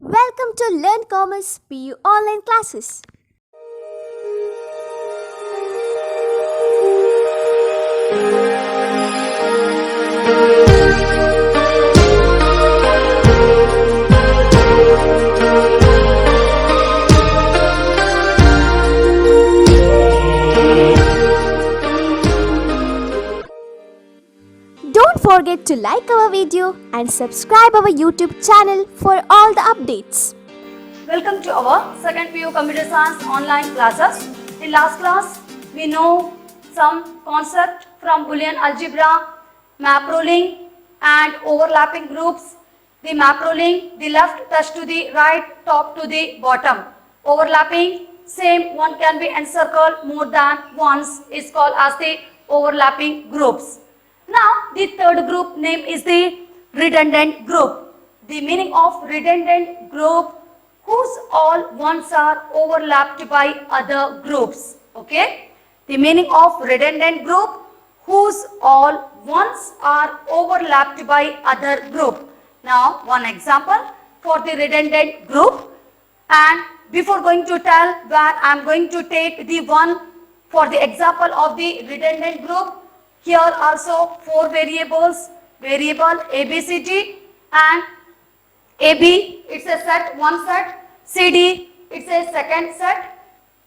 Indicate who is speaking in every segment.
Speaker 1: Welcome to Learn Commerce PU online classes. Don't forget to like our video and subscribe our YouTube channel for all the updates.
Speaker 2: Welcome to our second PU Computer Science online classes. In last class, we know some concept from Boolean algebra, map ruling and overlapping groups. The map ruling, the left touch to the right, top to the bottom. Overlapping, same one can be encircled more than once is called as the overlapping groups. Now, the third group name is the redundant group. The meaning of redundant group whose all ones are overlapped by other groups. Okay? The meaning of redundant group whose all ones are overlapped by other group. Now, one example for the redundant group, and before going to tell where I am going to take the one for the example of the redundant group. Here also four variables, variable ABCD and AB, it's a set, one set, CD, it's a second set.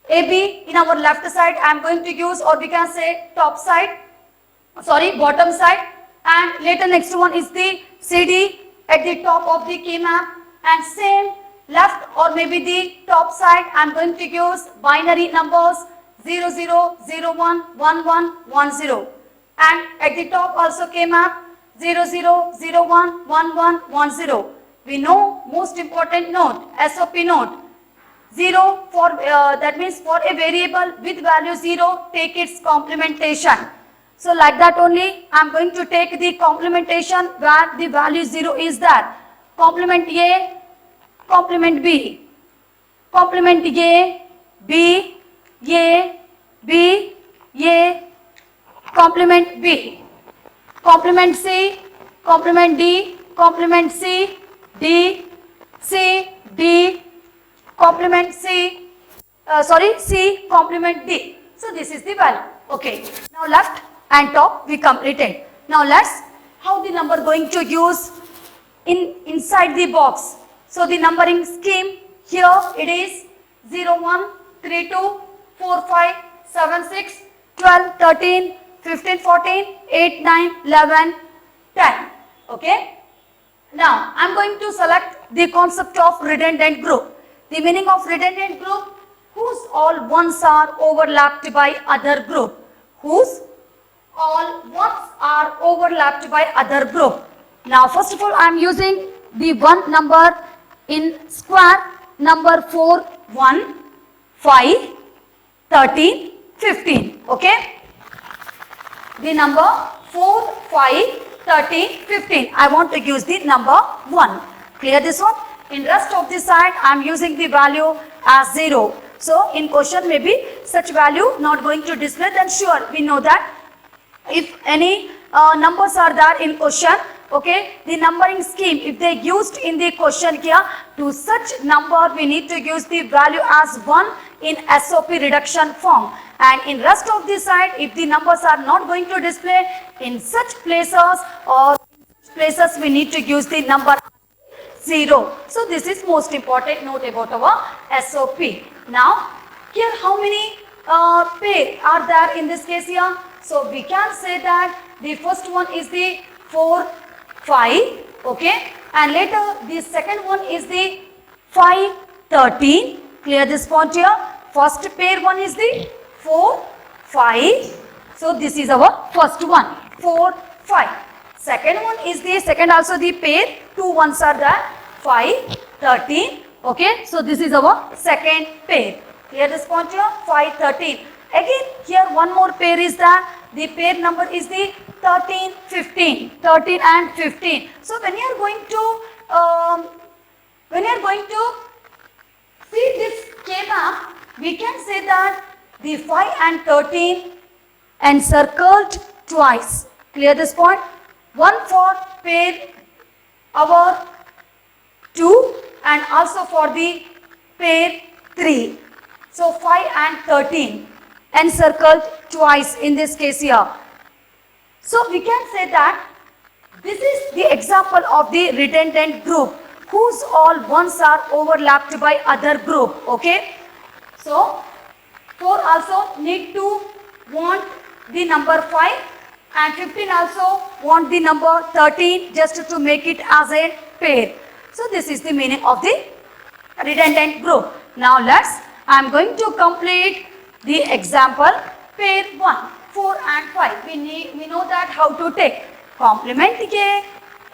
Speaker 2: AB in our left side I am going to use, or we can say top side, bottom side, and later next one is the CD at the top of the key map, and same left or maybe the top side I am going to use binary numbers 00, 01, 11, 10. And at the top also came up 00, 01, 11, 10. We know most important note, SOP note. 0 for that means for a variable with value 0, take its complementation. So like that only I am going to take the complementation where the value 0 is there. Complement A, complement B. Complement A, B, A, B, A. Complement B, complement C, complement D, complement C, D, C, D, complement C, C, complement D. So this is the value. Okay. Now left and top we completed. Now let's how the number going to use inside the box. So the numbering scheme here it is 0, 1, 3, 2, 4, 5, 7, 6, 12, 13, 15, 14, 8, 9, 11, 10. Okay. Now, I am going to select the concept of redundant group. The meaning of redundant group, whose all ones are overlapped by other group. Whose all ones are overlapped by other group. Now, first of all, I am using the one number in square, number 4, 1, 5, 13, 15. Okay. The number 4, 5, 13, 15. I want to use the number 1. Clear this one? In rest of the side, I am using the value as 0. So, in question maybe such value not going to display, then sure we know that if any numbers are there in question, okay, the numbering scheme, if they used in the question here, to such number we need to use the value as 1 in SOP reduction form. And in rest of the side, if the numbers are not going to display in such places or places, we need to use the number 0. So this is most important note about our SOP. Now, here how many pair are there in this case here? So we can say that the first one is the 4, 5, okay, and later the second one is the 5, 13. Clear this point here. First pair one is the 4, 5. So this is our first one, 4, 5. Second one is the second also the pair, two ones are there, 5, 13. Okay, so this is our second pair. Clear this point here, 5, 13. Again here one more pair is there. The pair number is the 13, 15. 13 and 15. So when you are going to see this schema, we can say that the 5 and 13 encircled twice. Clear this point? One for pair our 2 and also for the pair 3. So 5 and 13 encircled twice in this case here. So we can say that this is the example of the redundant group whose all ones are overlapped by other group. Okay. So 4 also need to want the number 5 and 15 also want the number 13 just to make it as a pair. So this is the meaning of the redundant group. Now I am going to complete the example pair 1, 4 and 5. We know that how to take complement A,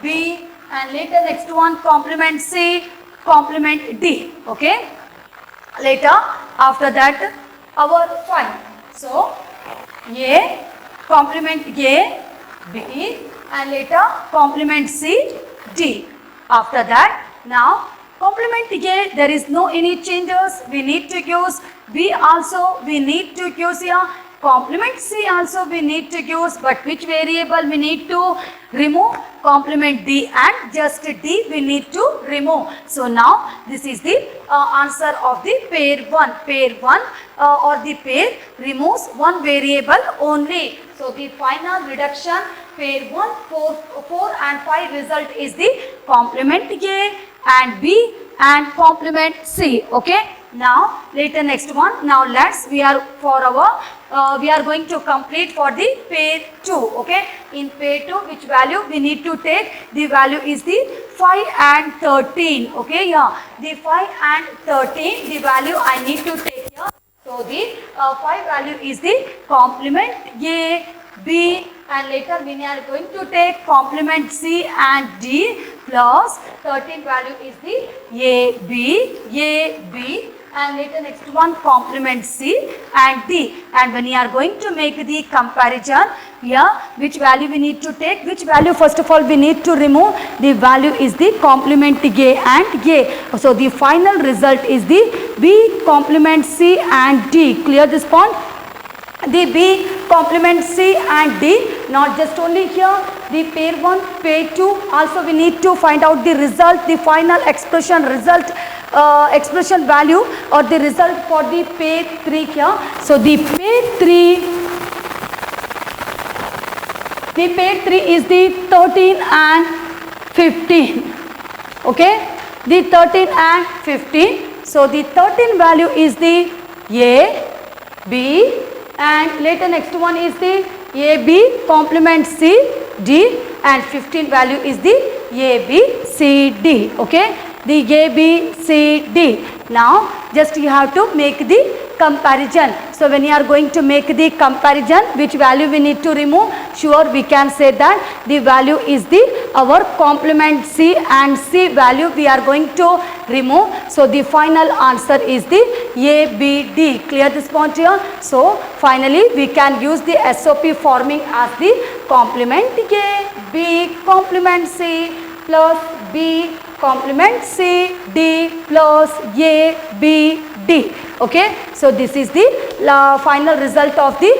Speaker 2: B and later next one complement C, complement D. Okay. Later after that our 5. So A, complement A, B and later complement C, D. After that now complement A there is no any changes we need to use. B also we need to use here. Complement C also we need to use, but which variable we need to remove? Complement D and just D we need to remove. So now this is the answer of the pair 1. Pair 1 or the pair removes one variable only. So the final reduction pair 1, 4 and 5 result is the complement A and B and complement C. Okay. Now later next one. Now we are going to complete for the pair 2. Okay. In pair 2 which value we need to take? The value is the 5 and 13. Okay. Yeah. The 5 and 13 the value I need to take here. So the 5 value is the complement A, B and later we are going to take complement C and D plus 13 value is the A, B and later next one complement C and D. And when you are going to make the comparison here, which value we need to take? Which value first of all we need to remove? The value is the complement A and A. So the final result is the B complement C and D. Clear this point? The B complement C and D, not just only here, the pair 1, pair 2, also we need to find out the result, the final expression result, expression value or the result for the pair 3 here. So the pair 3 is the 13 and 15. Okay, the 13 and 15. So the 13 value is the A, B and later next one is the AB complement C, D and 15 value is the AB, C, D. Okay, the AB, C, D. Now just you have to make the comparison. So when you are going to make the comparison, which value we need to remove? Sure, we can say that the value is the our complement C and C value we are going to remove. So the final answer is the ABD. Clear this point here? So finally we can use the SOP forming as the complement A, B complement C plus B complement C, D plus A, B, D. Okay, so this is the final result of the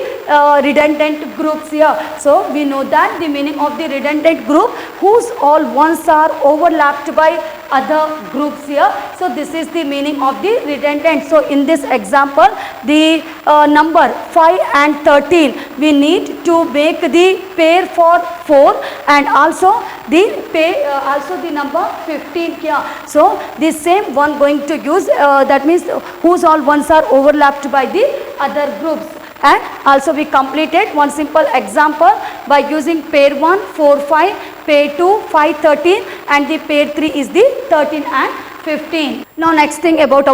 Speaker 2: redundant groups here. So we know that the meaning of the redundant group whose all ones are overlapped by other groups here. So this is the meaning of the redundant. So in this example, the number 5 and 13 we need to make the pair for 4 and also the pair also the number 15 here. So the same one going to use that means whose all ones are overlapped by the other groups. And also we completed one simple example by using pair 1 4 5, pair 2 5 13 and the pair 3 is the 13 and 15. Now next thing about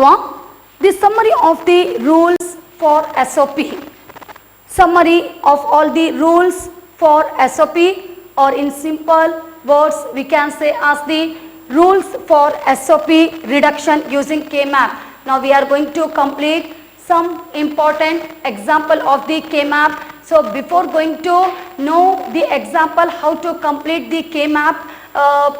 Speaker 2: the summary of the rules for SOP. Summary of all the rules for SOP or in simple words we can say as the rules for SOP reduction using K-map. Now we are going to complete some important example of the K-map. So before going to know the example how to complete the K-map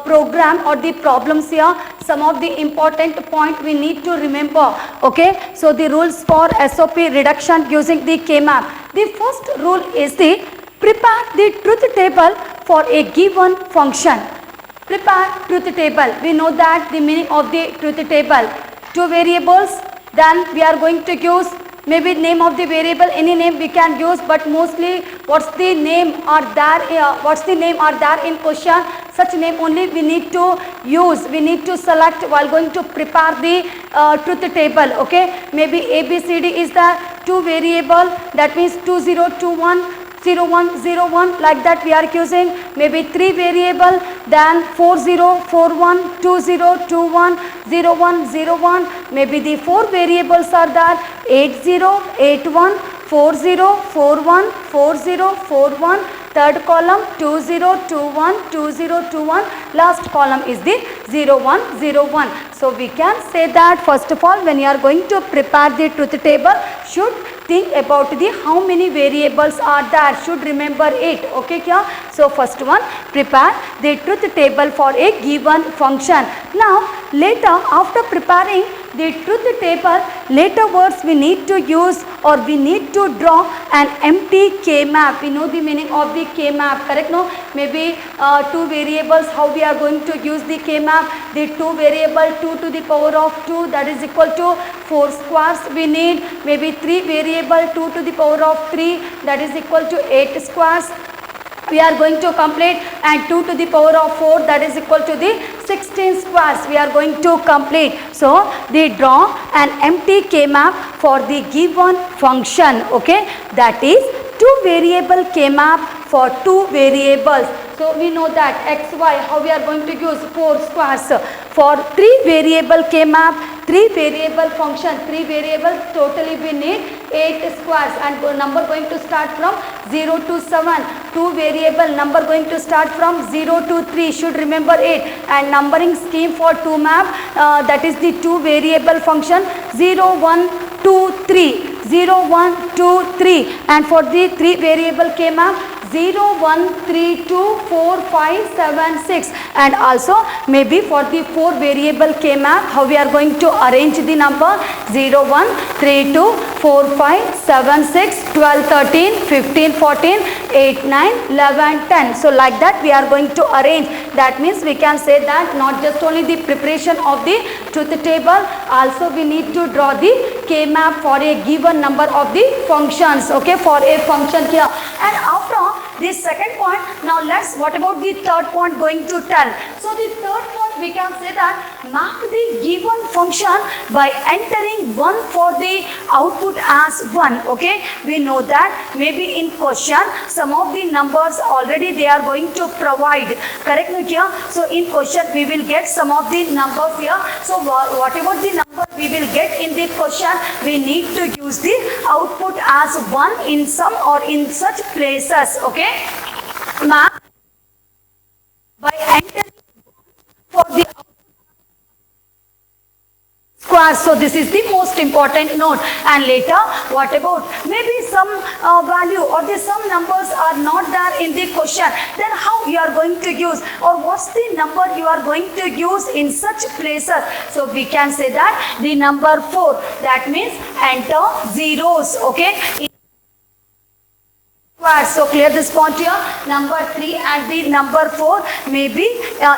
Speaker 2: program or the problems here, some of the important point we need to remember. Okay, so the rules for SOP reduction using the K-map. The first rule is the prepare the truth table for a given function. Prepare truth table. We know that the meaning of the truth table. Two variables, then we are going to use maybe name of the variable, any name we can use, but mostly what's the name are there in question, such name only we need to use, we need to select while going to prepare the truth table. Okay, maybe ABCD is the two variable, that means 2021 0101, like that we are using. Maybe three variable, then 4041 2021 0101. Maybe the four variables are there, 8081 4041 4041. Third column 2021 2021. Last column is the 0101. So we can say that first of all, when you are going to prepare the truth table, should think about the how many variables are there, should remember it. Okay kya? So first one, prepare the truth table for a given function. Now later, after preparing the truth table, later words we need to use or we need to draw an empty K-map. We know the meaning of the K-map, correct? No? Maybe two variables, how we are going to use the K-map. The two variable 2 to the power of 2, that is equal to 4 squares we need. Maybe three variable 2 to the power of 3, that is equal to 8 squares we are going to complete, and 2 to the power of 4, that is equal to the 16 squares we are going to complete. So they draw an empty K-map for the given function. Okay, that is two variable K-map for two variables. So we know that x, y, how we are going to use 4 squares. For three variable K-map, three variable function, three variable, totally we need 8 squares, and number going to start from 0 to 7. Two variable, number going to start from 0 to 3, should remember it. And numbering scheme for two map, that is the two variable function 0 1 2 3 0 1 2 3, and for the three variable K-map 0 1 3 2 4 5 7 6. And also maybe for the four variable K-map, how we are going to arrange the number 0 1 3 2 4 5 7 6 12 13 15 14 8 9 11 10. So like that we are going to arrange. That means we can say that not just only the preparation of the truth table, also we need to draw the K-map for a given number of the functions. Okay, for a function here. And after this second point, now let's, what about the third point going to tell? So the third point, we can say that map the given function by entering 1 for the output as 1. Okay, we know that maybe in question some of the numbers already they are going to provide, correct me here? So in question we will get some of the numbers here. So whatever the number we will get in the question, we need to use the output as 1 in some or in such places. Okay, map by entering for the square. So this is the most important note. And later, what about maybe some value or the some numbers are not there in the question, then how you are going to use, or what's the number you are going to use in such places? So we can say that the number 4, that means enter zeros. Okay, so clear this point here. Number 3 and the number 4, maybe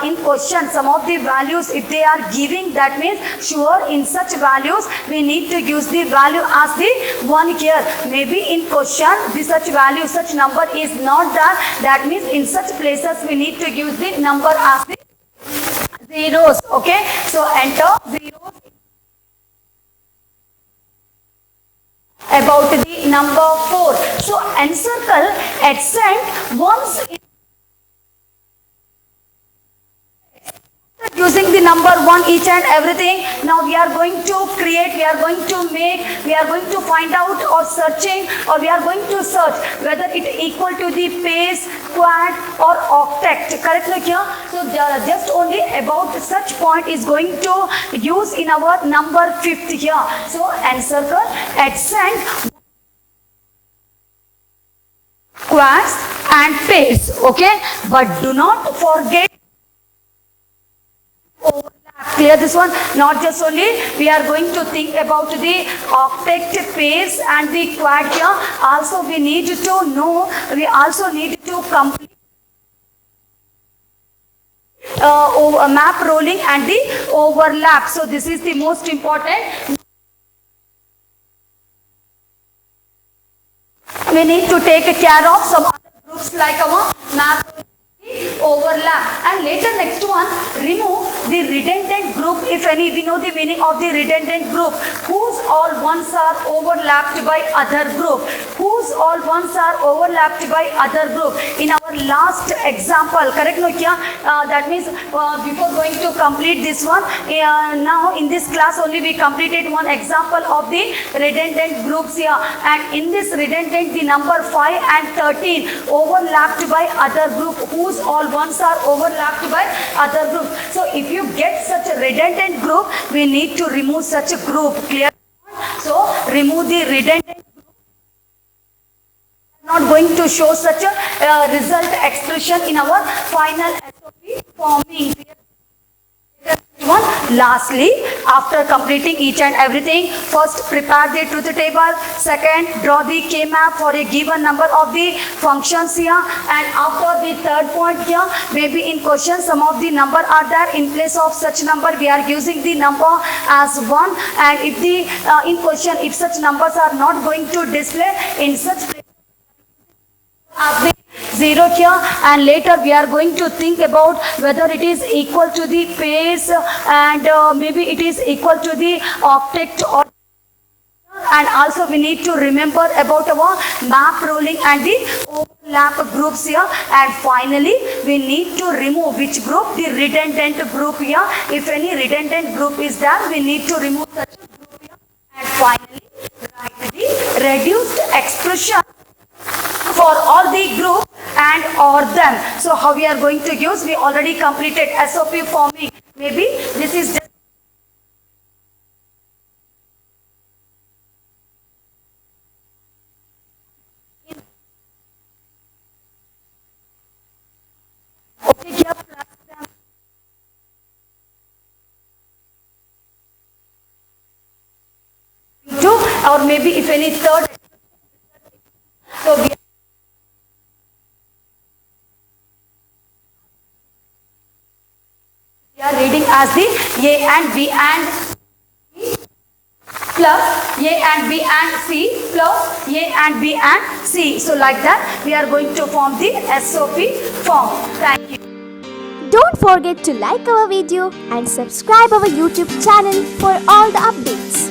Speaker 2: in question some of the values if they are giving, that means sure in such values we need to use the value as the 1 here. Maybe in question the such value, such number is not there, that means in such places we need to use the number as the zeros. Okay, so enter zeros about the number 4. So encircle accent once using the number 1 each and everything. Now we are going to create, we are going to make, we are going to find out or searching, or we are going to search whether it equal to the base, quad or octet, correct me here? So just only about such point is going to use in our number 5th here. So encircle accent quads and pairs. Okay, but do not forget overlap. Clear this one? Not just only we are going to think about the octet pairs and the quad here, also we need to know, we also need to complete map rolling and the overlap. So this is the most important. We need to take care of some other groups like our map overlap, and later next one, remove the redundant group if any. We know the meaning of the redundant group, whose all ones are overlapped by other group, whose all ones are overlapped by other group. In our last example, correct no kya? That means before going to complete this one, now in this class only we completed one example of the redundant groups here, and in this redundant the number 5 and 13 overlapped by other group, whose all ones are overlapped by other group. So if you get such a redundant group, we need to remove such a group. Clear? So remove the redundant group. Not going to show such a result expression in our final SOP forming. One. Lastly, after completing each and everything, first prepare the truth table, second draw the K-map for a given number of the functions here, and after the third point here, maybe in question some of the number are there. In place of such number we are using the number as 1, and if the in question if such numbers are not going to display, in such place as the 0 here, and later we are going to think about whether it is equal to the pace, and maybe it is equal to the octet, or and also we need to remember about our map rolling and the overlap groups here, and finally we need to remove which group? The redundant group here. If any redundant group is there, we need to remove such a group here, and finally write the reduced expression for all the groups and or them. So how we are going to use? We already completed SOP forming. Maybe this is just okay here plus them. Two, or maybe if any third. So we are reading as the A and B and C plus A and B and C plus A and B and C. So like that we are going to form the SOP form. Thank you.
Speaker 1: Don't forget to like our video and subscribe our YouTube channel for all the updates.